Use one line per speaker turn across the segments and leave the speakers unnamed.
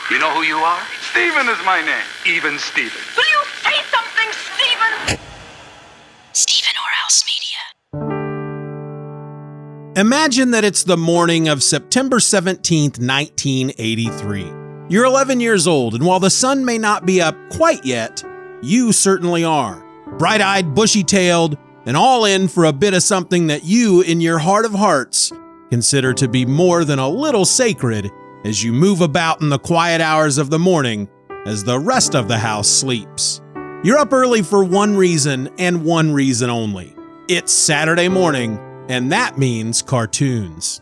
You know who you are?
Steven is my name.
Even Steven.
Will you say something, Steven?
Steven Orr Media.
Imagine that it's the morning of September 17th, 1983. You're 11 years old, and while the sun may not be up quite yet, you certainly are. Bright-eyed, bushy-tailed, and all in for a bit of something that you, in your heart of hearts, consider to be more than a little sacred as you move about in the quiet hours of the morning as the rest of the house sleeps. You're up early for one reason and one reason only. It's Saturday morning, and that means cartoons.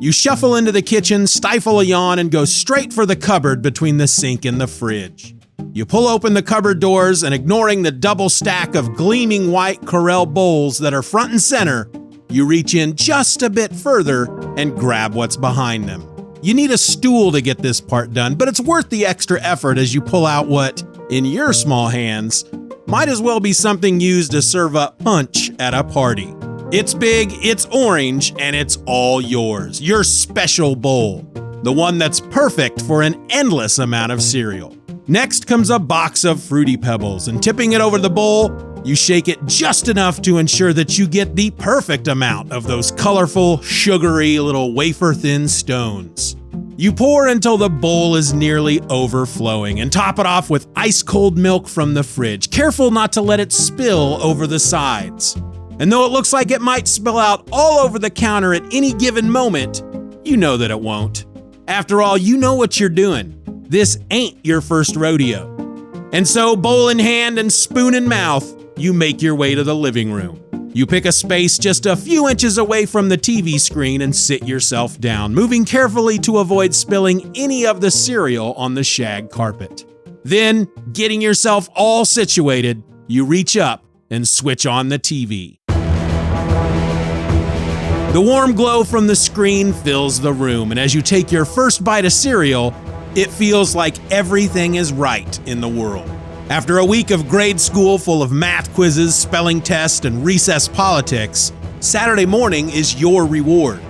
You shuffle into the kitchen, stifle a yawn, and go straight for the cupboard between the sink and the fridge. You pull open the cupboard doors, and ignoring the double stack of gleaming white Corelle bowls that are front and center, you reach in just a bit further and grab what's behind them. You need a stool to get this part done, but it's worth the extra effort as you pull out what, in your small hands, might as well be something used to serve up punch at a party. It's big, it's orange, and it's all yours. Your special bowl. The one that's perfect for an endless amount of cereal. Next comes a box of Fruity Pebbles, and tipping it over the bowl, you shake it just enough to ensure that you get the perfect amount of those colorful, sugary little wafer-thin stones. You pour until the bowl is nearly overflowing and top it off with ice-cold milk from the fridge, careful not to let it spill over the sides. And though it looks like it might spill out all over the counter at any given moment, you know that it won't. After all, you know what you're doing. This ain't your first rodeo. And so, bowl in hand and spoon in mouth, you make your way to the living room. You pick a space just a few inches away from the TV screen and sit yourself down, moving carefully to avoid spilling any of the cereal on the shag carpet. Then, getting yourself all situated, you reach up and switch on the TV. The warm glow from the screen fills the room, and as you take your first bite of cereal, it feels like everything is right in the world. After a week of grade school full of math quizzes, spelling tests, and recess politics, Saturday morning is your reward.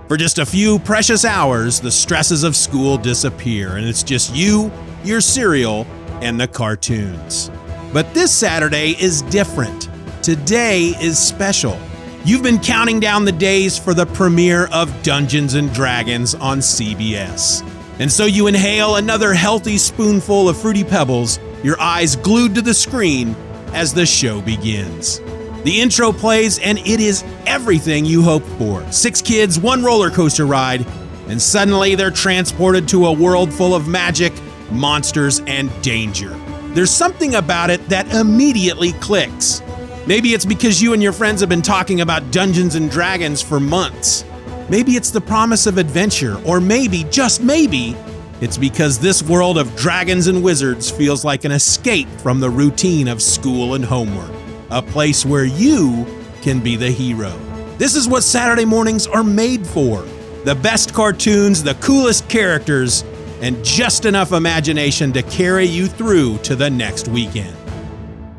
For just a few precious hours, the stresses of school disappear, and it's just you, your cereal, and the cartoons. But this Saturday is different. Today is special. You've been counting down the days for the premiere of Dungeons & Dragons on CBS. And so you inhale another healthy spoonful of Fruity Pebbles, your eyes glued to the screen as the show begins. The intro plays, and it is everything you hoped for. 6 kids, 1 roller coaster ride, and suddenly they're transported to a world full of magic, monsters, and danger. There's something about it that immediately clicks. Maybe it's because you and your friends have been talking about Dungeons & Dragons for months. Maybe it's the promise of adventure, or maybe, just maybe, it's because this world of dragons and wizards feels like an escape from the routine of school and homework, a place where you can be the hero. This is what Saturday mornings are made for. The best cartoons, the coolest characters, and just enough imagination to carry you through to the next weekend.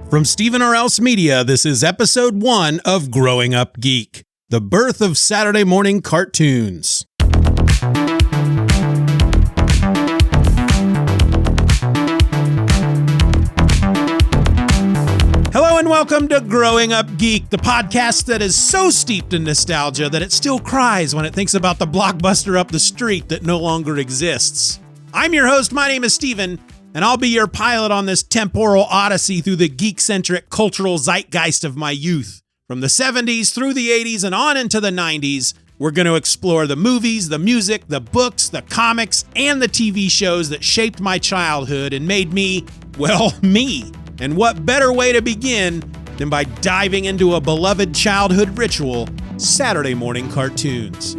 From Steeven Orr Media, this is episode 1 of Growing Up Geek, the birth of Saturday morning cartoons. Hello and welcome to Growing Up Geek, the podcast that is so steeped in nostalgia that it still cries when it thinks about the blockbuster up the street that no longer exists. I'm your host, my name is Steven, and I'll be your pilot on this temporal odyssey through the geek-centric cultural zeitgeist of my youth. From the 70s through the 80s and on into the 90s, we're going to explore the movies, the music, the books, the comics, and the TV shows that shaped my childhood and made me, well, me. And what better way to begin than by diving into a beloved childhood ritual, Saturday morning cartoons.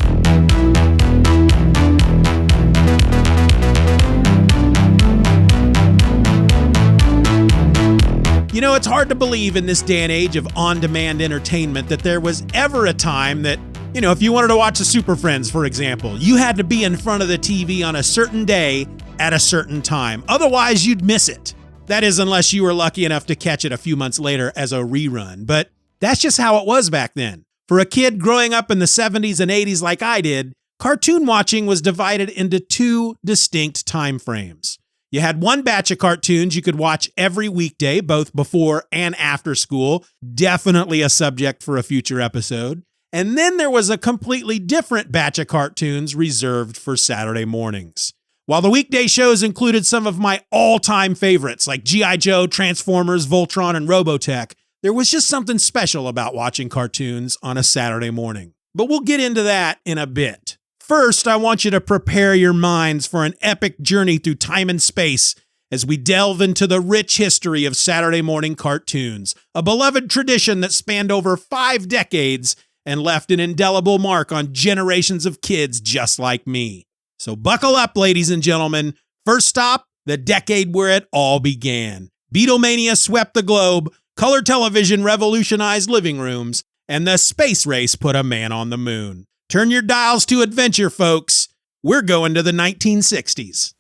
You know, it's hard to believe in this day and age of on-demand entertainment that there was ever a time that, if you wanted to watch the Super Friends, for example, you had to be in front of the TV on a certain day at a certain time. Otherwise, you'd miss it. That is, unless you were lucky enough to catch it a few months later as a rerun. But that's just how it was back then. For a kid growing up in the 70s and 80s like I did, cartoon watching was divided into two distinct time frames. You had one batch of cartoons you could watch every weekday, both before and after school, definitely a subject for a future episode. And then there was a completely different batch of cartoons reserved for Saturday mornings. While the weekday shows included some of my all-time favorites like G.I. Joe, Transformers, Voltron, and Robotech, there was just something special about watching cartoons on a Saturday morning. But we'll get into that in a bit. First, I want you to prepare your minds for an epic journey through time and space as we delve into the rich history of Saturday morning cartoons, a beloved tradition that spanned over 5 decades and left an indelible mark on generations of kids just like me. So buckle up, ladies and gentlemen. First stop, the decade where it all began. Beatlemania swept the globe, color television revolutionized living rooms, and the space race put a man on the moon. Turn your dials to adventure, folks. We're going to the 1960s.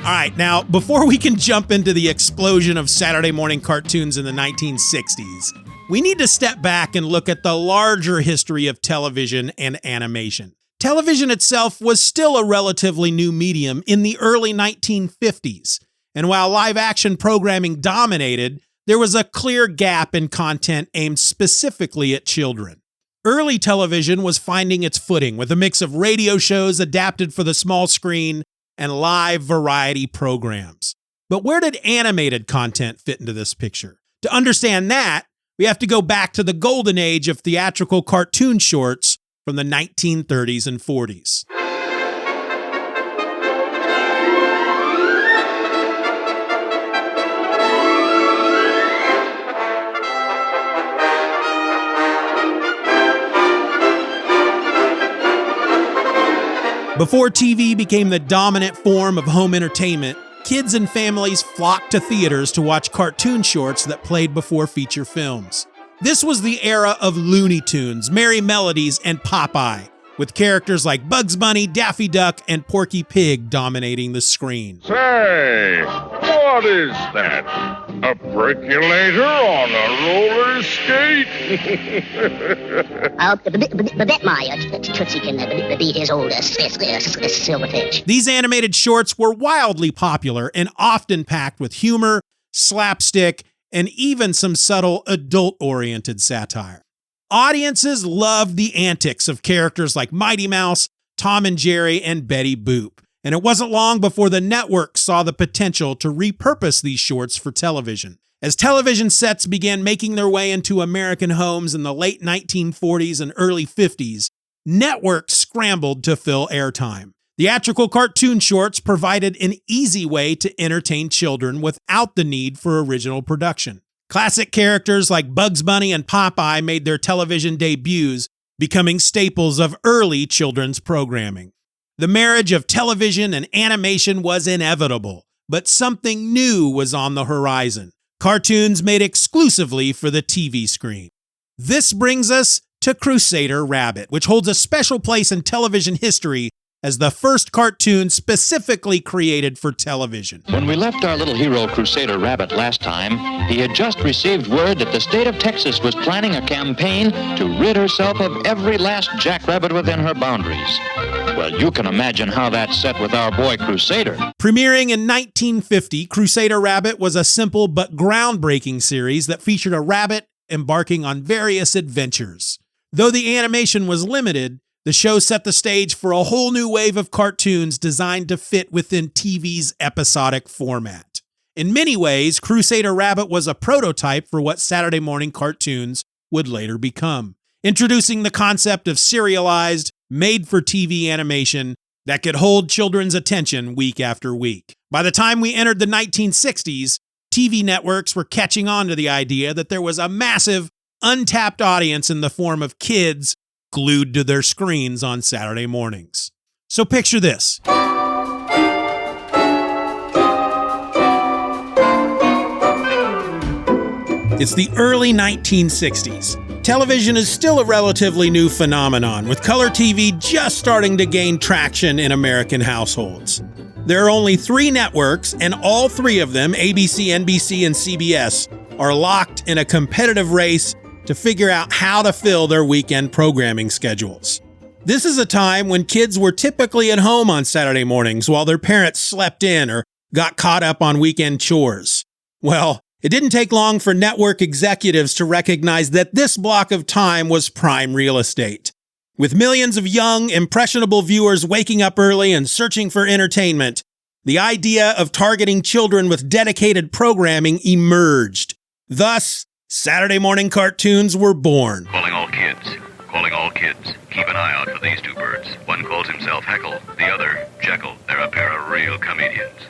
All right, now, before we can jump into the explosion of Saturday morning cartoons in the 1960s, we need to step back and look at the larger history of television and animation. Television itself was still a relatively new medium in the early 1950s, and while live-action programming dominated, there was a clear gap in content aimed specifically at children. Early television was finding its footing with a mix of radio shows adapted for the small screen and live variety programs. But where did animated content fit into this picture? To understand that, we have to go back to the golden age of theatrical cartoon shorts from the 1930s and 40s. Before TV became the dominant form of home entertainment, kids and families flocked to theaters to watch cartoon shorts that played before feature films. This was the era of Looney Tunes, Merry Melodies, and Popeye, with characters like Bugs Bunny, Daffy Duck, and Porky Pig dominating the screen.
Say, what is that? A percolator on a roller skate?
Bet my Tootsie can beat his old silverfish.
These animated shorts were wildly popular and often packed with humor, slapstick, and even some subtle adult-oriented satire. Audiences loved the antics of characters like Mighty Mouse, Tom and Jerry, and Betty Boop. And it wasn't long before the network saw the potential to repurpose these shorts for television. As television sets began making their way into American homes in the late 1940s and early 50s, networks scrambled to fill airtime. Theatrical cartoon shorts provided an easy way to entertain children without the need for original production. Classic characters like Bugs Bunny and Popeye made their television debuts, becoming staples of early children's programming. The marriage of television and animation was inevitable, but something new was on the horizon. Cartoons made exclusively for the TV screen. This brings us to Crusader Rabbit, which holds a special place in television history as the first cartoon specifically created for television.
When we left our little hero Crusader Rabbit last time, he had just received word that the state of Texas was planning a campaign to rid herself of every last jackrabbit within her boundaries. Well, you can imagine how that set with our boy Crusader.
Premiering in 1950, Crusader Rabbit was a simple but groundbreaking series that featured a rabbit embarking on various adventures. Though the animation was limited, the show set the stage for a whole new wave of cartoons designed to fit within TV's episodic format. In many ways, Crusader Rabbit was a prototype for what Saturday morning cartoons would later become, introducing the concept of serialized, made-for-TV animation that could hold children's attention week after week. By the time we entered the 1960s, TV networks were catching on to the idea that there was a massive, untapped audience in the form of kids glued to their screens on Saturday mornings. So picture this. It's the early 1960s. Television is still a relatively new phenomenon, with color TV just starting to gain traction in American households. There are only 3 networks, and all 3 of them, ABC, NBC, and CBS, are locked in a competitive race to figure out how to fill their weekend programming schedules. This is a time when kids were typically at home on Saturday mornings while their parents slept in or got caught up on weekend chores. Well, it didn't take long for network executives to recognize that this block of time was prime real estate. With millions of young, impressionable viewers waking up early and searching for entertainment, the idea of targeting children with dedicated programming emerged. Thus, Saturday morning cartoons were born.
Calling all kids. Calling all kids. Keep an eye out for these 2 birds. One calls himself Heckle, the other Jekyll. They're a pair of real comedians.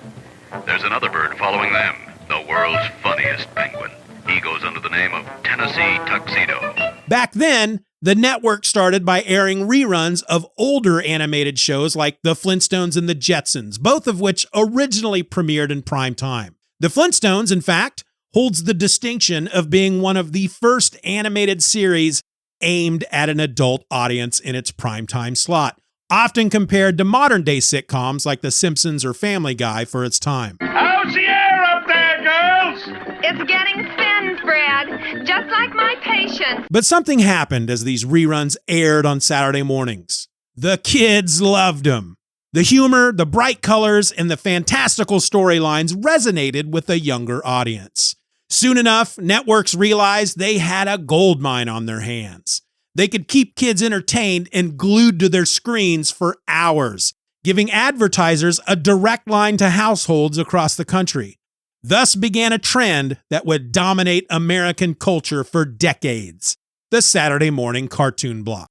There's another bird following them, the world's funniest penguin. He goes under the name of Tennessee Tuxedo.
Back then, the network started by airing reruns of older animated shows like The Flintstones and The Jetsons, both of which originally premiered in prime time. The Flintstones, in fact, holds the distinction of being one of the first animated series aimed at an adult audience in its primetime slot, often compared to modern-day sitcoms like The Simpsons or Family Guy for its time.
How's the air up there, girls?
It's getting thin, Fred, just like my patient.
But something happened as these reruns aired on Saturday mornings. The kids loved them. The humor, the bright colors, and the fantastical storylines resonated with a younger audience. Soon enough, networks realized they had a goldmine on their hands. They could keep kids entertained and glued to their screens for hours, giving advertisers a direct line to households across the country. Thus began a trend that would dominate American culture for decades: the Saturday morning cartoon block.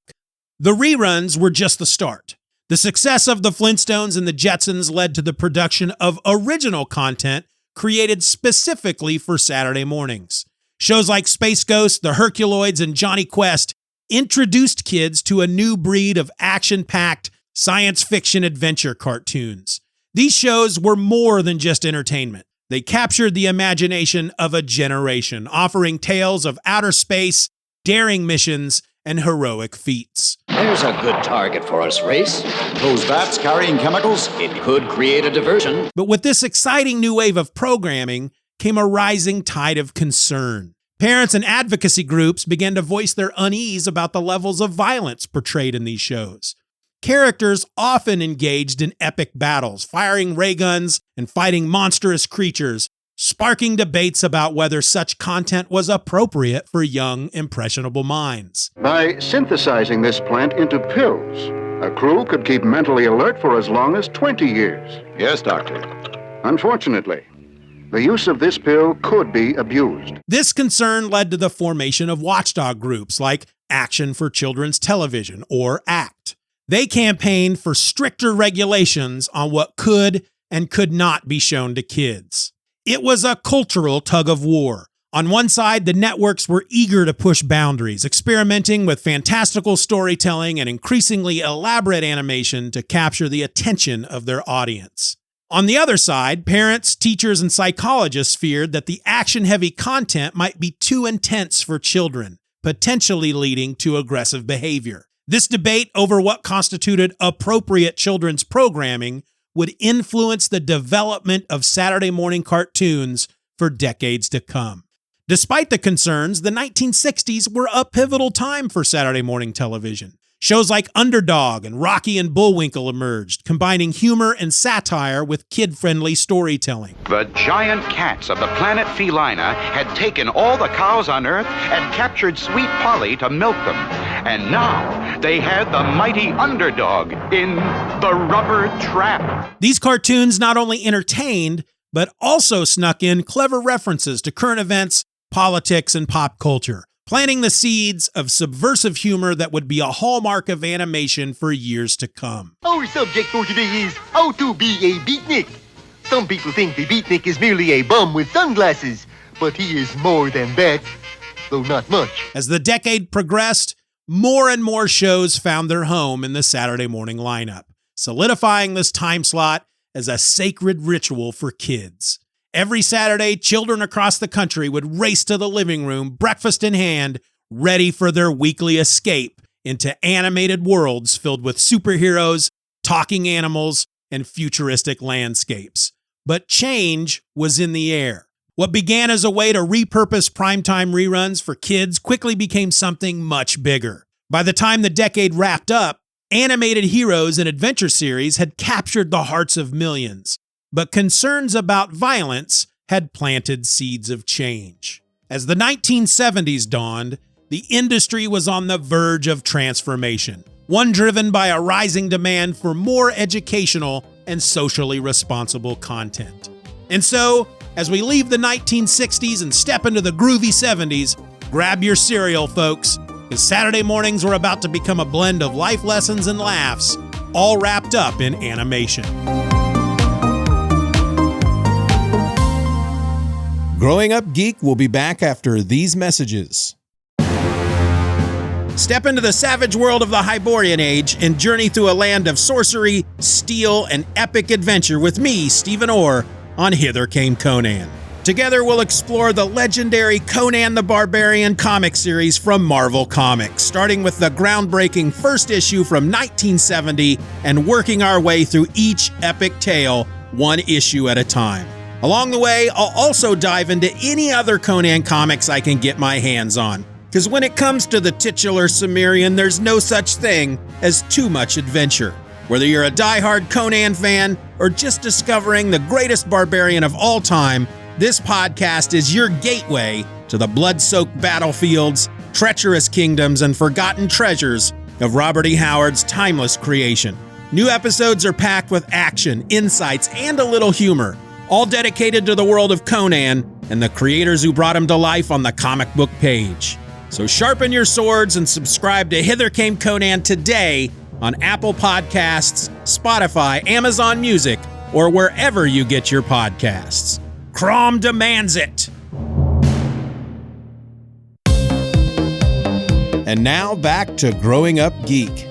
The reruns were just the start. The success of the Flintstones and the Jetsons led to the production of original content created specifically for Saturday mornings. Shows like Space Ghost, The Herculoids, and Johnny Quest introduced kids to a new breed of action-packed science fiction adventure cartoons. These shows were more than just entertainment. They captured the imagination of a generation, offering tales of outer space, daring missions, and heroic feats.
There's a good target for us, Race. Those bats carrying chemicals, it could create a diversion.
But with this exciting new wave of programming came a rising tide of concern. Parents and advocacy groups began to voice their unease about the levels of violence portrayed in these shows. Characters often engaged in epic battles, firing ray guns and fighting monstrous creatures, sparking debates about whether such content was appropriate for young, impressionable minds.
By synthesizing this plant into pills, a crew could keep mentally alert for as long as 20 years.
Yes, Doctor.
Unfortunately, the use of this pill could be abused.
This concern led to the formation of watchdog groups like Action for Children's Television, or ACT. They campaigned for stricter regulations on what could and could not be shown to kids. It was a cultural tug of war. On one side, the networks were eager to push boundaries, experimenting with fantastical storytelling and increasingly elaborate animation to capture the attention of their audience. On the other side, parents, teachers, and psychologists feared that the action-heavy content might be too intense for children, potentially leading to aggressive behavior. This debate over what constituted appropriate children's programming would influence the development of Saturday morning cartoons for decades to come. Despite the concerns, the 1960s were a pivotal time for Saturday morning television. Shows like Underdog and Rocky and Bullwinkle emerged, combining humor and satire with kid-friendly storytelling.
The giant cats of the planet Felina had taken all the cows on Earth and captured Sweet Polly to milk them. And now they had the mighty Underdog in the Rubber Trap.
These cartoons not only entertained, but also snuck in clever references to current events, politics, and pop culture, planting the seeds of subversive humor that would be a hallmark of animation for years to come.
Our subject for today is how to be a beatnik. Some people think the beatnik is merely a bum with sunglasses, but he is more than that, though not much.
As the decade progressed, more and more shows found their home in the Saturday morning lineup, solidifying this time slot as a sacred ritual for kids. Every Saturday, children across the country would race to the living room, breakfast in hand, ready for their weekly escape into animated worlds filled with superheroes, talking animals, and futuristic landscapes. But change was in the air. What began as a way to repurpose primetime reruns for kids quickly became something much bigger. By the time the decade wrapped up, animated heroes and adventure series had captured the hearts of millions, but concerns about violence had planted seeds of change. As the 1970s dawned, the industry was on the verge of transformation, one driven by a rising demand for more educational and socially responsible content. And so, as we leave the 1960s and step into the groovy 70s, grab your cereal, folks, because Saturday mornings were about to become a blend of life lessons and laughs, all wrapped up in animation. Growing Up Geek will be back after these messages. Step into the savage world of the Hyborian Age and journey through a land of sorcery, steel, and epic adventure with me, Steeven Orr, on Hither Came Conan. Together we'll explore the legendary Conan the Barbarian comic series from Marvel Comics, starting with the groundbreaking first issue from 1970 and working our way through each epic tale, one issue at a time. Along the way, I'll also dive into any other Conan comics I can get my hands on, because when it comes to the titular Cimmerian, there's no such thing as too much adventure. Whether you're a diehard Conan fan or just discovering the greatest barbarian of all time, this podcast is your gateway to the blood-soaked battlefields, treacherous kingdoms, and forgotten treasures of Robert E. Howard's timeless creation. New episodes are packed with action, insights, and a little humor, all dedicated to the world of Conan and the creators who brought him to life on the comic book page. So sharpen your swords and subscribe to Hither Came Conan today on Apple Podcasts, Spotify, Amazon Music, or wherever you get your podcasts. Crom demands it! And now back to Growing Up Geek.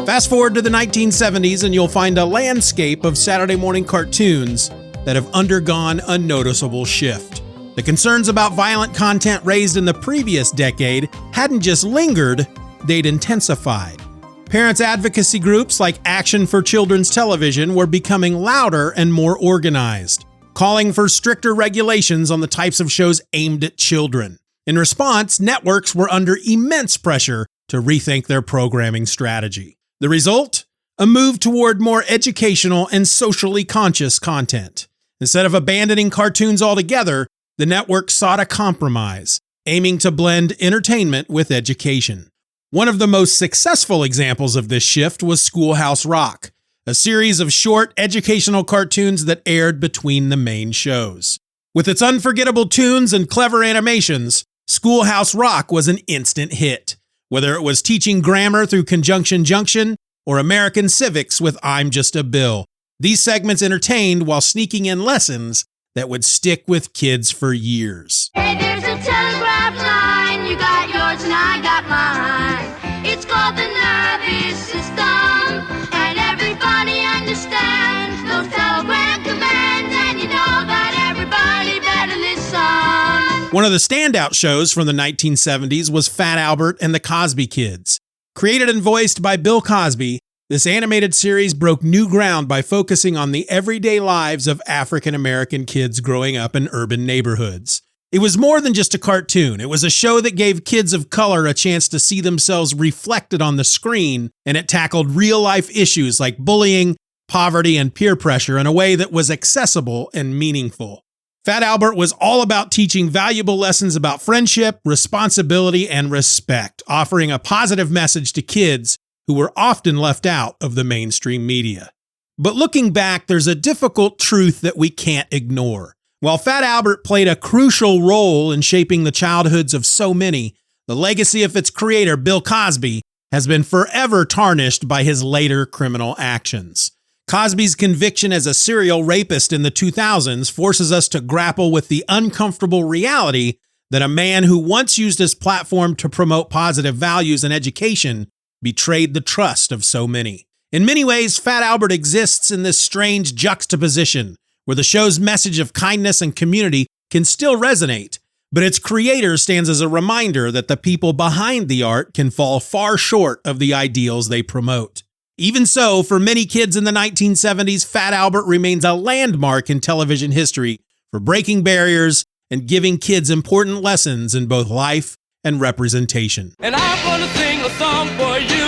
Fast forward to the 1970s and you'll find a landscape of Saturday morning cartoons that have undergone a noticeable shift. The concerns about violent content raised in the previous decade hadn't just lingered, they'd intensified. Parents' advocacy groups like Action for Children's Television were becoming louder and more organized, calling for stricter regulations on the types of shows aimed at children. In response, networks were under immense pressure to rethink their programming strategy. The result? A move toward more educational and socially conscious content. Instead of abandoning cartoons altogether, the network sought a compromise, aiming to blend entertainment with education. One of the most successful examples of this shift was Schoolhouse Rock, a series of short educational cartoons that aired between the main shows. With its unforgettable tunes and clever animations, Schoolhouse Rock was an instant hit, whether it was teaching grammar through Conjunction Junction or American civics with I'm Just a Bill. These segments entertained while sneaking in lessons that would stick with kids for years.
Hey, there's a telegraph line. You got yours and I got mine. It's called the nervous system, and everybody understands those telegram commands, and you know that everybody better listen.
One of the standout shows from the 1970s was Fat Albert and the Cosby Kids. Created and voiced by Bill Cosby, this animated series broke new ground by focusing on the everyday lives of African American kids growing up in urban neighborhoods. It was more than just a cartoon. It was a show that gave kids of color a chance to see themselves reflected on the screen, and it tackled real-life issues like bullying, poverty, and peer pressure in a way that was accessible and meaningful. Fat Albert was all about teaching valuable lessons about friendship, responsibility, and respect, offering a positive message to kids who were often left out of the mainstream media. But looking back, there's a difficult truth that we can't ignore. While Fat Albert played a crucial role in shaping the childhoods of so many, the legacy of its creator, Bill Cosby, has been forever tarnished by his later criminal actions. Cosby's conviction as a serial rapist in the 2000s forces us to grapple with the uncomfortable reality that a man who once used his platform to promote positive values and education betrayed the trust of so many. In many ways, Fat Albert exists in this strange juxtaposition where the show's message of kindness and community can still resonate, but its creator stands as a reminder that the people behind the art can fall far short of the ideals they promote. Even so, for many kids in the 1970s, Fat Albert remains a landmark in television history for breaking barriers and giving kids important lessons in both life and representation.
And I'm gonna sing a song for you,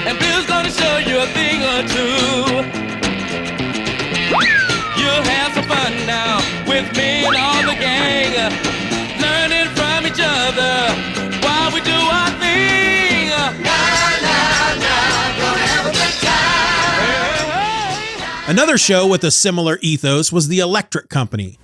and Bill's gonna show you a thing or two. You'll have some fun now with me and all the gang, learning from each other while we do our thing. Gonna have a good time.
Another show with a similar ethos was The Electric Company.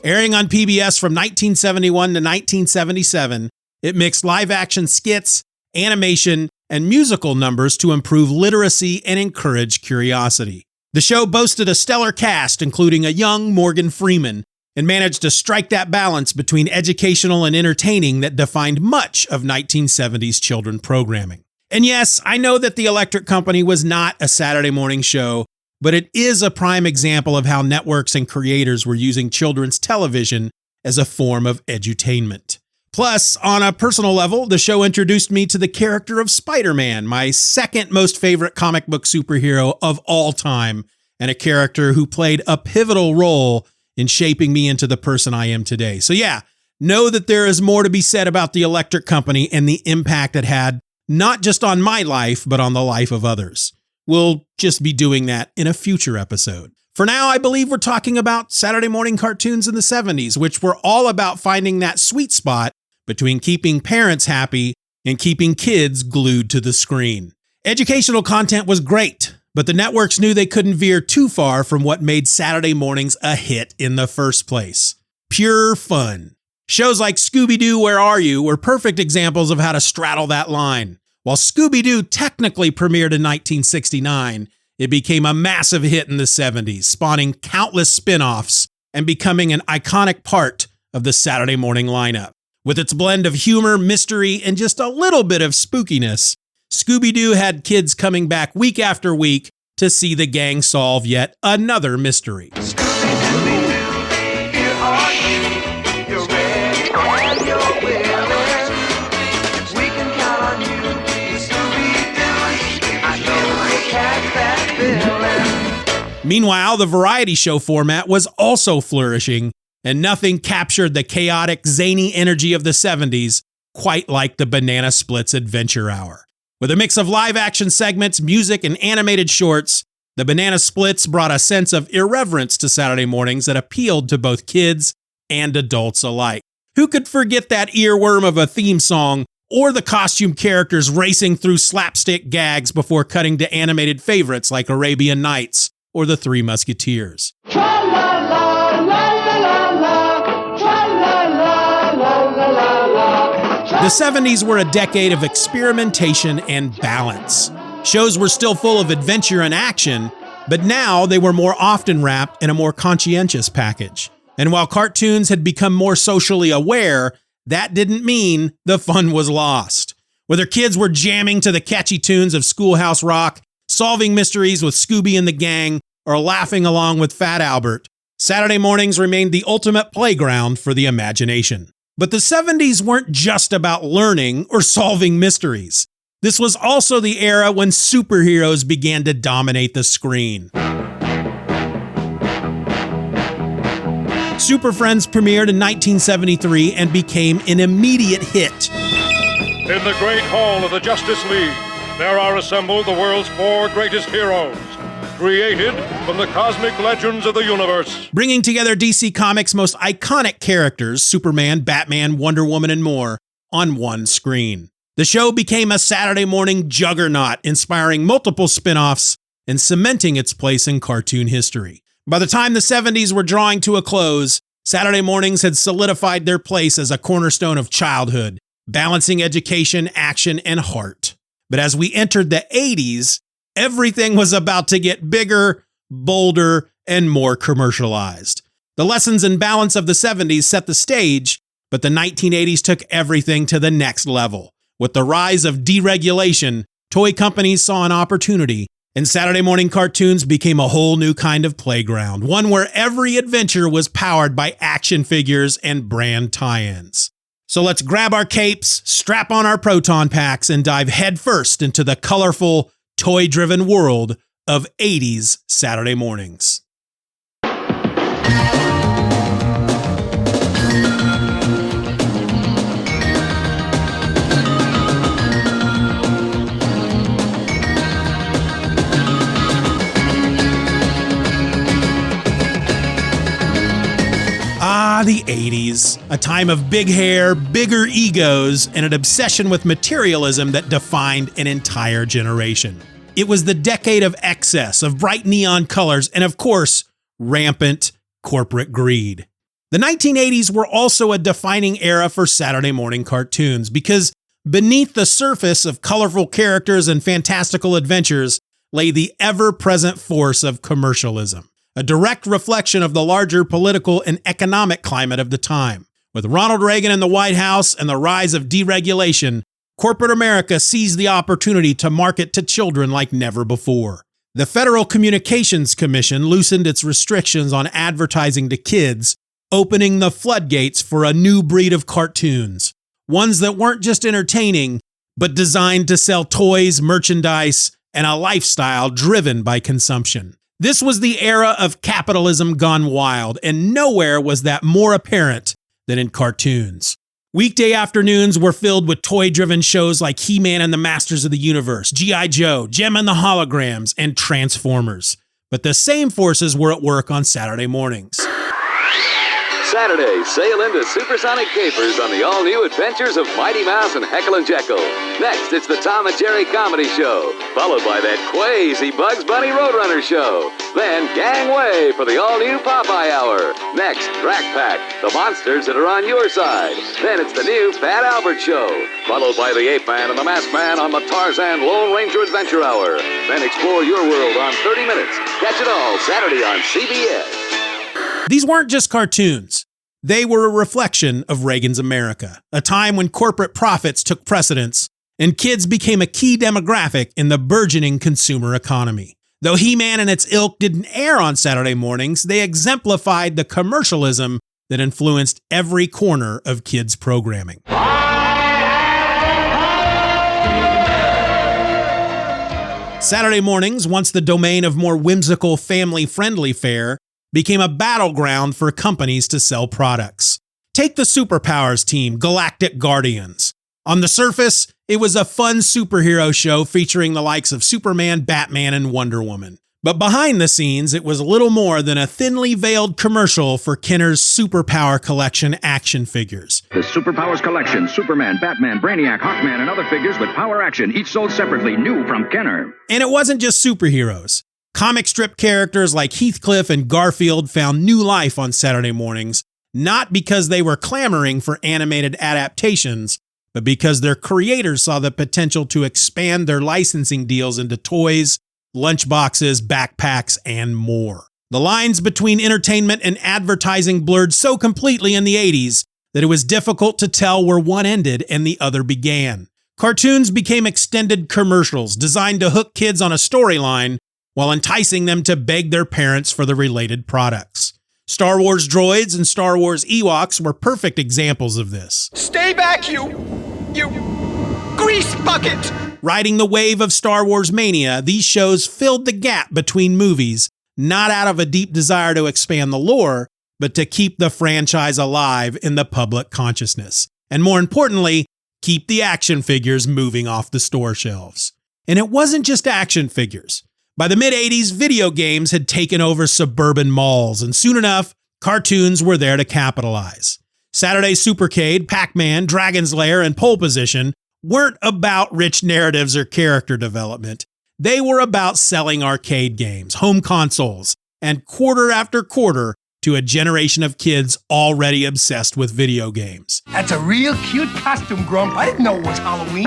Airing on PBS from 1971 to 1977, it mixed live-action skits, animation, and musical numbers to improve literacy and encourage curiosity. The show boasted a stellar cast, including a young Morgan Freeman, and managed to strike that balance between educational and entertaining that defined much of 1970s children programming. And yes, I know that The Electric Company was not a Saturday morning show, but it is a prime example of how networks and creators were using children's television as a form of edutainment. Plus, on a personal level, the show introduced me to the character of Spider-Man, my second most favorite comic book superhero of all time, and a character who played a pivotal role in shaping me into the person I am today. So yeah, know that there is more to be said about The Electric Company and the impact it had, not just on my life, but on the life of others. We'll just be doing that in a future episode. For now, I believe we're talking about Saturday morning cartoons in the 70s, which were all about finding that sweet spot between keeping parents happy and keeping kids glued to the screen. Educational content was great, but the networks knew they couldn't veer too far from what made Saturday mornings a hit in the first place. Pure fun. Shows like Scooby-Doo, Where Are You? Were perfect examples of how to straddle that line. While Scooby-Doo technically premiered in 1969, it became a massive hit in the 70s, spawning countless spin-offs and becoming an iconic part of the Saturday morning lineup. With its blend of humor, mystery, and just a little bit of spookiness, Scooby-Doo had kids coming back week after week to see the gang solve yet another mystery. Meanwhile, the variety show format was also flourishing, and nothing captured the chaotic, zany energy of the 70s quite like the Banana Splits Adventure Hour. With a mix of live-action segments, music, and animated shorts, the Banana Splits brought a sense of irreverence to Saturday mornings that appealed to both kids and adults alike. Who could forget that earworm of a theme song or the costume characters racing through slapstick gags before cutting to animated favorites like Arabian Nights or The Three Musketeers? The 70s were a decade of experimentation and balance. Shows were still full of adventure and action, but now they were more often wrapped in a more conscientious package. And while cartoons had become more socially aware, that didn't mean the fun was lost. Whether kids were jamming to the catchy tunes of Schoolhouse Rock, solving mysteries with Scooby and the gang, or laughing along with Fat Albert, Saturday mornings remained the ultimate playground for the imagination. But the 70s weren't just about learning or solving mysteries. This was also the era when superheroes began to dominate the screen. Super Friends premiered in 1973 and became an immediate hit.
In the great hall of the Justice League, there are assembled the world's 4 greatest heroes, created from the cosmic legends of the universe.
Bringing together DC Comics' most iconic characters, Superman, Batman, Wonder Woman, and more, on one screen. The show became a Saturday morning juggernaut, inspiring multiple spin-offs and cementing its place in cartoon history. By the time the 70s were drawing to a close, Saturday mornings had solidified their place as a cornerstone of childhood, balancing education, action, and heart. But as we entered the 80s, everything was about to get bigger, bolder, and more commercialized. The lessons and balance of the 70s set the stage, but the 1980s took everything to the next level. With the rise of deregulation, toy companies saw an opportunity And Saturday morning cartoons became a whole new kind of playground, one where every adventure was powered by action figures and brand tie-ins. So let's grab our capes, strap on our proton packs, and dive headfirst into the colorful, toy-driven world of 80s Saturday mornings. The 80s, a time of big hair, bigger egos, and an obsession with materialism that defined an entire generation. It was the decade of excess, of bright neon colors, and of course, rampant corporate greed. The 1980s were also a defining era for Saturday morning cartoons because beneath the surface of colorful characters and fantastical adventures lay the ever-present force of commercialism, a direct reflection of the larger political and economic climate of the time. With Ronald Reagan in the White House and the rise of deregulation, corporate America seized the opportunity to market to children like never before. The Federal Communications Commission loosened its restrictions on advertising to kids, opening the floodgates for a new breed of cartoons, ones that weren't just entertaining, but designed to sell toys, merchandise, and a lifestyle driven by consumption. This was the era of capitalism gone wild, and nowhere was that more apparent than in cartoons. Weekday afternoons were filled with toy-driven shows like He-Man and the Masters of the Universe, G.I. Joe, Jem and the Holograms, and Transformers. But the same forces were at work on Saturday mornings.
Saturday, sail into supersonic capers on the all-new adventures of Mighty Mouse and Heckle and Jekyll. Next, it's the Tom and Jerry Comedy Show, followed by that crazy Bugs Bunny Roadrunner Show. Then Gangway for the all-new Popeye Hour. Next, Drac Pack, the monsters that are on your side. Then it's the new Fat Albert Show, followed by the Ape Man and the Masked Man on the Tarzan Lone Ranger Adventure Hour. Then explore your world on 30 minutes. Catch it all Saturday on CBS.
These weren't just cartoons. They were a reflection of Reagan's America, a time when corporate profits took precedence and kids became a key demographic in the burgeoning consumer economy. Though He-Man and its ilk didn't air on Saturday mornings, they exemplified the commercialism that influenced every corner of kids' programming. Saturday mornings, once the domain of more whimsical, family-friendly fare, became a battleground for companies to sell products. Take the Superpowers team, Galactic Guardians. On the surface, it was a fun superhero show featuring the likes of Superman, Batman, and Wonder Woman. But behind the scenes, it was little more than a thinly veiled commercial for Kenner's Superpower Collection action figures.
The Superpowers Collection, Superman, Batman, Brainiac, Hawkman, and other figures with power action, each sold separately, new from Kenner.
And it wasn't just superheroes. Comic strip characters like Heathcliff and Garfield found new life on Saturday mornings, not because they were clamoring for animated adaptations, but because their creators saw the potential to expand their licensing deals into toys, lunchboxes, backpacks, and more. The lines between entertainment and advertising blurred so completely in the 80s that it was difficult to tell where one ended and the other began. Cartoons became extended commercials designed to hook kids on a storyline while enticing them to beg their parents for the related products. Star Wars droids and Star Wars Ewoks were perfect examples of this.
Stay back, you grease bucket!
Riding the wave of Star Wars mania, these shows filled the gap between movies, not out of a deep desire to expand the lore, but to keep the franchise alive in the public consciousness. And more importantly, keep the action figures moving off the store shelves. And it wasn't just action figures. By the mid-80s, video games had taken over suburban malls, and soon enough, cartoons were there to capitalize. Saturday Supercade, Pac-Man, Dragon's Lair, and Pole Position weren't about rich narratives or character development. They were about selling arcade games, home consoles, and quarter after quarter to a generation of kids already obsessed with video games.
That's a real cute costume, Grump. I didn't know it was Halloween.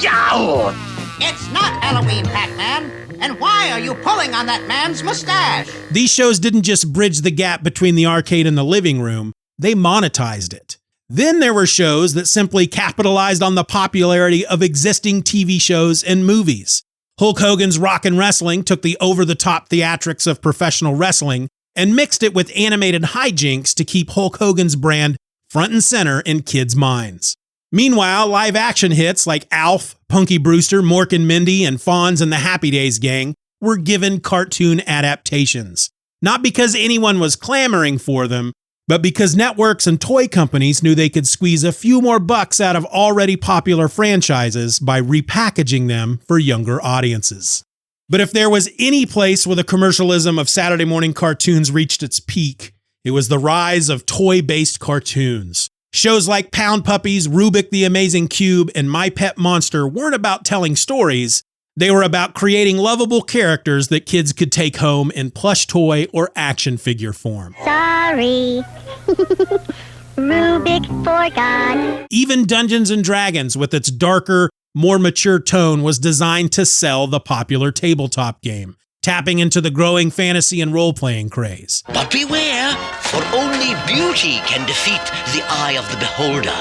Yow!
It's not Halloween, Pac-Man. And why are you pulling on that man's mustache?
These shows didn't just bridge the gap between the arcade and the living room, they monetized it. Then there were shows that simply capitalized on the popularity of existing TV shows and movies. Hulk Hogan's Rockin' Wrestling took the over-the-top theatrics of professional wrestling and mixed it with animated hijinks to keep Hulk Hogan's brand front and center in kids' minds. Meanwhile, live-action hits like Alf, Punky Brewster, Mork and Mindy, and Fonz and the Happy Days Gang were given cartoon adaptations. Not because anyone was clamoring for them, but because networks and toy companies knew they could squeeze a few more bucks out of already popular franchises by repackaging them for younger audiences. But if there was any place where the commercialism of Saturday morning cartoons reached its peak, it was the rise of toy-based cartoons. Shows like Pound Puppies, Rubik the Amazing Cube, and My Pet Monster weren't about telling stories. They were about creating lovable characters that kids could take home in plush toy or action figure form.
Sorry. Rubik forgot.
Even Dungeons & Dragons, with its darker, more mature tone, was designed to sell the popular tabletop game, tapping into the growing fantasy and role-playing craze.
But beware, for only beauty can defeat the eye of the beholder.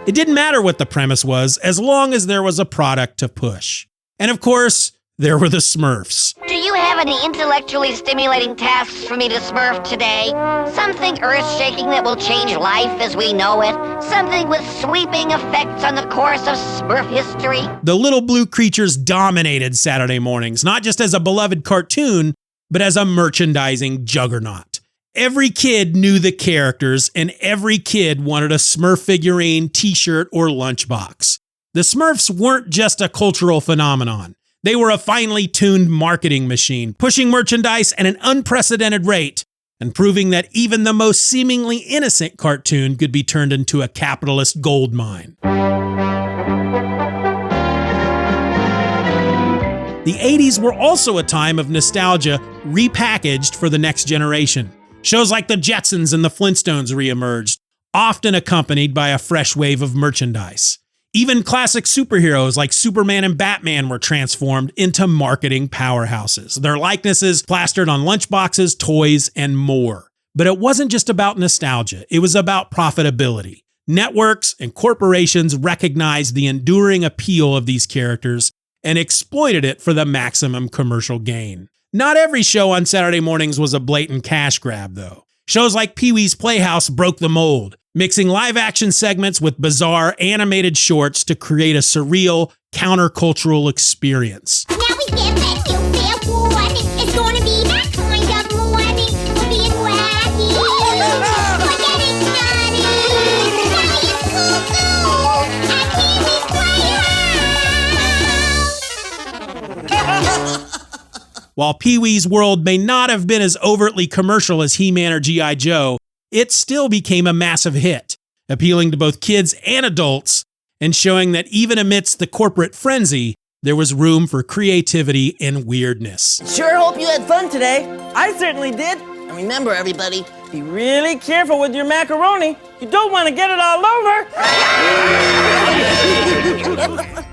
It didn't matter what the premise was, as long as there was a product to push. And of course, there were the Smurfs.
Do you have any intellectually stimulating tasks for me to smurf today? Something earth-shaking that will change life as we know it? Something with sweeping effects on the course of Smurf history?
The little blue creatures dominated Saturday mornings, not just as a beloved cartoon, but as a merchandising juggernaut. Every kid knew the characters, and every kid wanted a Smurf figurine, t-shirt, or lunchbox. The Smurfs weren't just a cultural phenomenon. They were a finely tuned marketing machine, pushing merchandise at an unprecedented rate and proving that even the most seemingly innocent cartoon could be turned into a capitalist gold mine. The 80s were also a time of nostalgia repackaged for the next generation. Shows like The Jetsons and The Flintstones reemerged, often accompanied by a fresh wave of merchandise. Even classic superheroes like Superman and Batman were transformed into marketing powerhouses, their likenesses plastered on lunchboxes, toys, and more. But it wasn't just about nostalgia, it was about profitability. Networks and corporations recognized the enduring appeal of these characters and exploited it for the maximum commercial gain. Not every show on Saturday mornings was a blatant cash grab, though. Shows like Pee-wee's Playhouse broke the mold, mixing live-action segments with bizarre animated shorts to create a surreal, countercultural experience.
Now we get that new fair warning. It's gonna be that kind of morning. We're being wacky. We're getting naughty. Science cuckoo. And Pee-wee's Playhouse.
While Pee-wee's World may not have been as overtly commercial as He-Man or G.I. Joe, it still became a massive hit, appealing to both kids and adults, and showing that even amidst the corporate frenzy, there was room for creativity and weirdness.
Sure hope you had fun today. I certainly did. And remember, everybody, be really careful with your macaroni. You don't want to get it all over.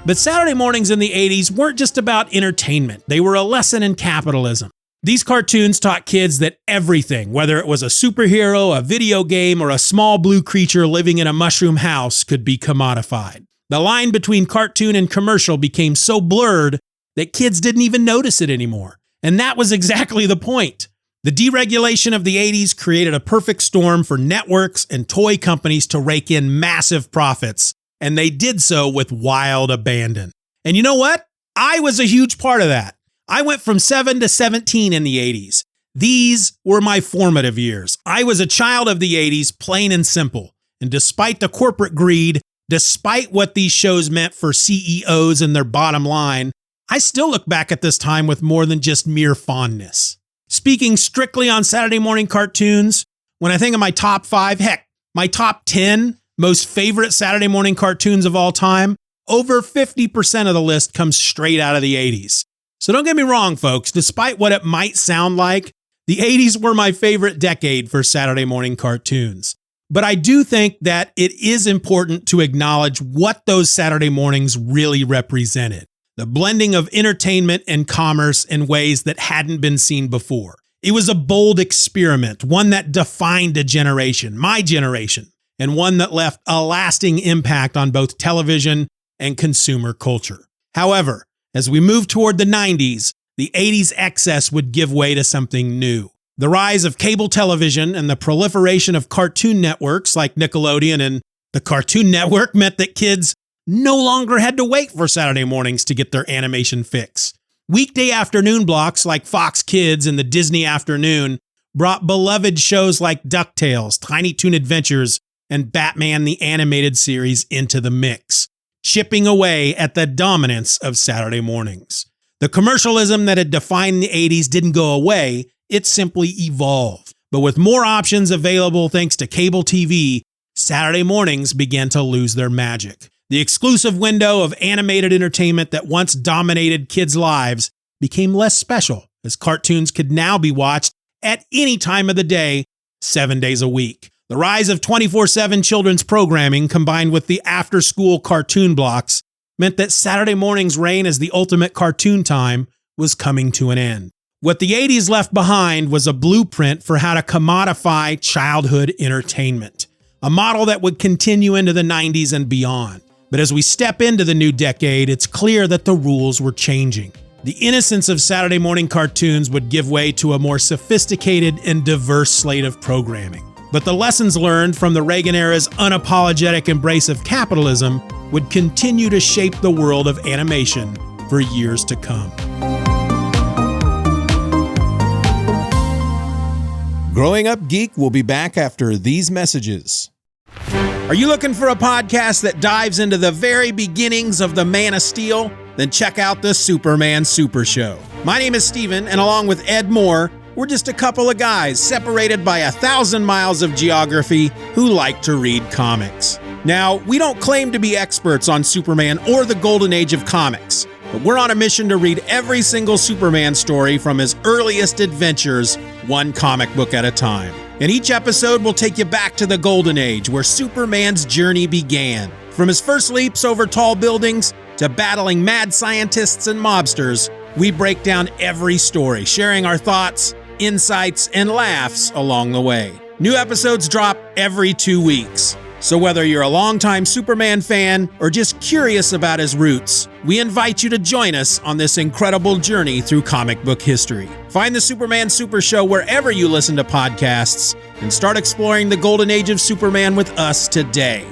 But Saturday mornings in the 80s weren't just about entertainment. They were a lesson in capitalism. These cartoons taught kids that everything, whether it was a superhero, a video game, or a small blue creature living in a mushroom house, could be commodified. The line between cartoon and commercial became so blurred that kids didn't even notice it anymore. And that was exactly the point. The deregulation of the 80s created a perfect storm for networks and toy companies to rake in massive profits, and they did so with wild abandon. And you know what? I was a huge part of that. I went from 7 to 17 in the 80s. These were my formative years. I was a child of the 80s, plain and simple. And despite the corporate greed, despite what these shows meant for CEOs and their bottom line, I still look back at this time with more than just mere fondness. Speaking strictly on Saturday morning cartoons, when I think of my top 5, heck, my top 10 most favorite Saturday morning cartoons of all time, over 50% of the list comes straight out of the 80s. So don't get me wrong, folks, despite what it might sound like, the 80s were my favorite decade for Saturday morning cartoons. But I do think that it is important to acknowledge what those Saturday mornings really represented. The blending of entertainment and commerce in ways that hadn't been seen before. It was a bold experiment, one that defined a generation, my generation, and one that left a lasting impact on both television and consumer culture. However, As we move toward the 90s, the 80s excess would give way to something new. The rise of cable television and the proliferation of cartoon networks like Nickelodeon and the Cartoon Network meant that kids no longer had to wait for Saturday mornings to get their animation fix. Weekday afternoon blocks like Fox Kids and the Disney Afternoon brought beloved shows like DuckTales, Tiny Toon Adventures, and Batman the Animated Series into the mix, chipping away at the dominance of Saturday mornings. The commercialism that had defined the 80s didn't go away, it simply evolved. But with more options available thanks to cable TV, Saturday mornings began to lose their magic. The exclusive window of animated entertainment that once dominated kids' lives became less special, as cartoons could now be watched at any time of the day, 7 days a week. The rise of 24/7 children's programming combined with the after-school cartoon blocks meant that Saturday morning's reign as the ultimate cartoon time was coming to an end. What the 80s left behind was a blueprint for how to commodify childhood entertainment, a model that would continue into the 90s and beyond. But as we step into the new decade, it's clear that the rules were changing. The innocence of Saturday morning cartoons would give way to a more sophisticated and diverse slate of programming. But the lessons learned from the Reagan era's unapologetic embrace of capitalism would continue to shape the world of animation for years to come. Growing Up Geek will be back after these messages. Are you looking for a podcast that dives into the very beginnings of the Man of Steel? Then check out the Superman Super Show. My name is Steven, and along with Ed Moore, we're just a couple of guys separated by 1,000 miles of geography who like to read comics. Now, we don't claim to be experts on Superman or the golden age of comics, but we're on a mission to read every single Superman story from his earliest adventures, one comic book at a time. In each episode, we'll take you back to the golden age where Superman's journey began. From his first leaps over tall buildings to battling mad scientists and mobsters, we break down every story, sharing our thoughts, insights, and laughs along the way. New episodes drop every 2 weeks. So whether you're a longtime Superman fan or just curious about his roots, we invite you to join us on this incredible journey through comic book history. Find the Superman Super Show wherever you listen to podcasts and start exploring the golden age of Superman with us today.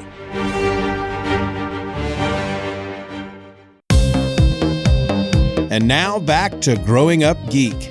And now back to Growing Up Geek.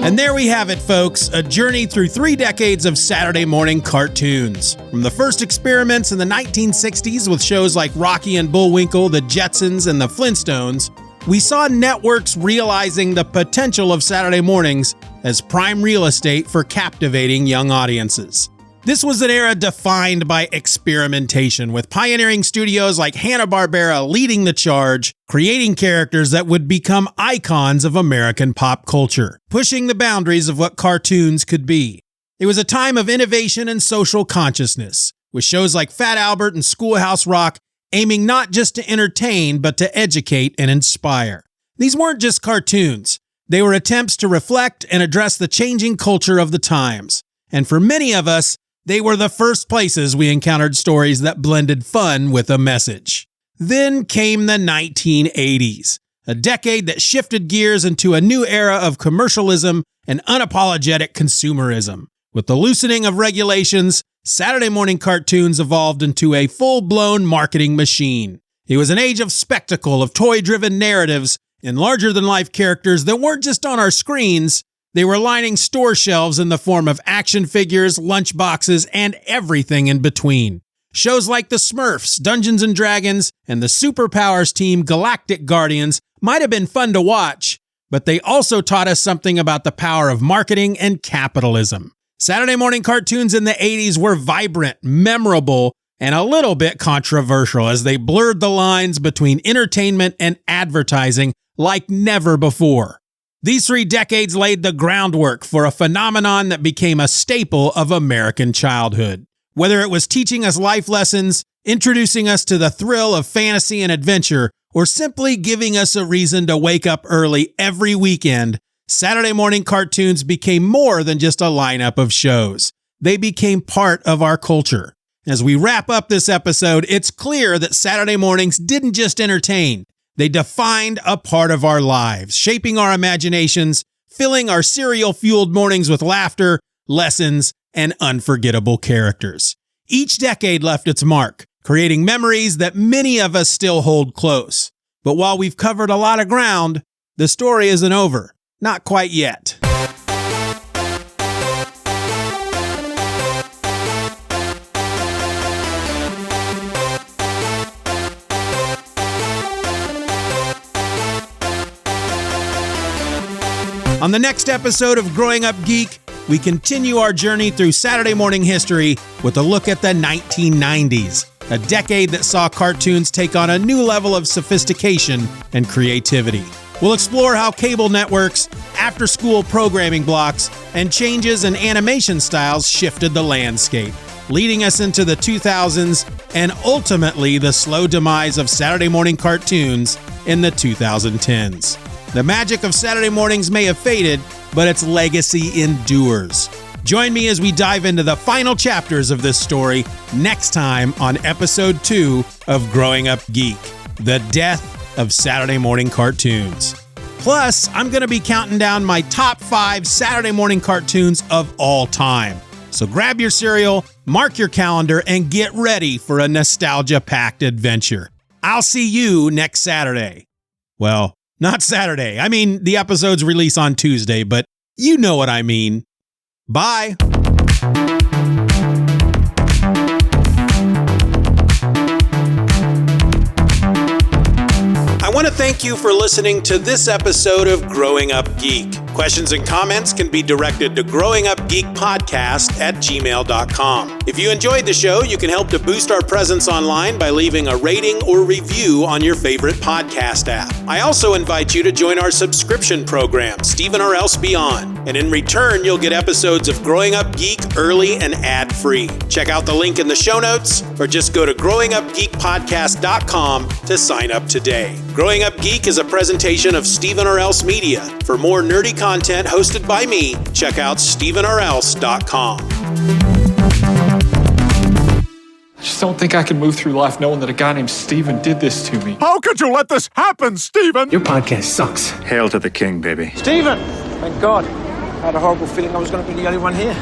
And there we have it, folks, a journey through 3 decades of Saturday morning cartoons. From the first experiments in the 1960s with shows like Rocky and Bullwinkle, the Jetsons, and the Flintstones, we saw networks realizing the potential of Saturday mornings as prime real estate for captivating young audiences. This was an era defined by experimentation, with pioneering studios like Hanna-Barbera leading the charge, creating characters that would become icons of American pop culture, pushing the boundaries of what cartoons could be. It was a time of innovation and social consciousness, with shows like Fat Albert and Schoolhouse Rock aiming not just to entertain, but to educate and inspire. These weren't just cartoons. They were attempts to reflect and address the changing culture of the times. And for many of us, they were the first places we encountered stories that blended fun with a message. Then came the 1980s, a decade that shifted gears into a new era of commercialism and unapologetic consumerism. With the loosening of regulations, Saturday morning cartoons evolved into a full-blown marketing machine. It was an age of spectacle, of toy-driven narratives, and larger-than-life characters that weren't just on our screens. They were lining store shelves in the form of action figures, lunchboxes, and everything in between. Shows like the Smurfs, Dungeons & Dragons, and the Superpowers team Galactic Guardians might have been fun to watch, but they also taught us something about the power of marketing and capitalism. Saturday morning cartoons in the 80s were vibrant, memorable, and a little bit controversial as they blurred the lines between entertainment and advertising like never before. These 3 decades laid the groundwork for a phenomenon that became a staple of American childhood. Whether it was teaching us life lessons, introducing us to the thrill of fantasy and adventure, or simply giving us a reason to wake up early every weekend, Saturday morning cartoons became more than just a lineup of shows. They became part of our culture. As we wrap up this episode, it's clear that Saturday mornings didn't just entertain. They defined a part of our lives, shaping our imaginations, filling our cereal-fueled mornings with laughter, lessons, and unforgettable characters. Each decade left its mark, creating memories that many of us still hold close. But while we've covered a lot of ground, the story isn't over. Not quite yet. On the next episode of Growing Up Geek, we continue our journey through Saturday morning history with a look at the 1990s, a decade that saw cartoons take on a new level of sophistication and creativity. We'll explore how cable networks, after-school programming blocks, and changes in animation styles shifted the landscape, leading us into the 2000s and ultimately the slow demise of Saturday morning cartoons in the 2010s. The magic of Saturday mornings may have faded, but its legacy endures. Join me as we dive into the final chapters of this story next time on episode 2 of Growing Up Geek, the death of Saturday morning cartoons. Plus, I'm going to be counting down my top 5 Saturday morning cartoons of all time. So grab your cereal, mark your calendar, and get ready for a nostalgia-packed adventure. I'll see you next Saturday. Well, not Saturday. I mean, the episodes release on Tuesday, but you know what I mean. Bye. I want to thank you for listening to this episode of Growing Up Geek. Questions and comments can be directed to growingupgeekpodcast@gmail.com. If you enjoyed the show, you can help to boost our presence online by leaving a rating or review on your favorite podcast app. I also invite you to join our subscription program, Steeven Orr Beyond, and in return, you'll get episodes of Growing Up Geek early and ad-free. Check out the link in the show notes, or just go to growingupgeekpodcast.com to sign up today. Growing Up Geek is a presentation of Steeven Orr Media. For more nerdy content hosted by me, check out SteevenOrelse.com.
I just don't think I can move through life knowing that a guy named Steeven did this to me.
How could you let this happen, Steeven?
Your podcast sucks.
Hail to the king, baby.
Steeven! Thank God. I had a horrible feeling I was going to be the only one here.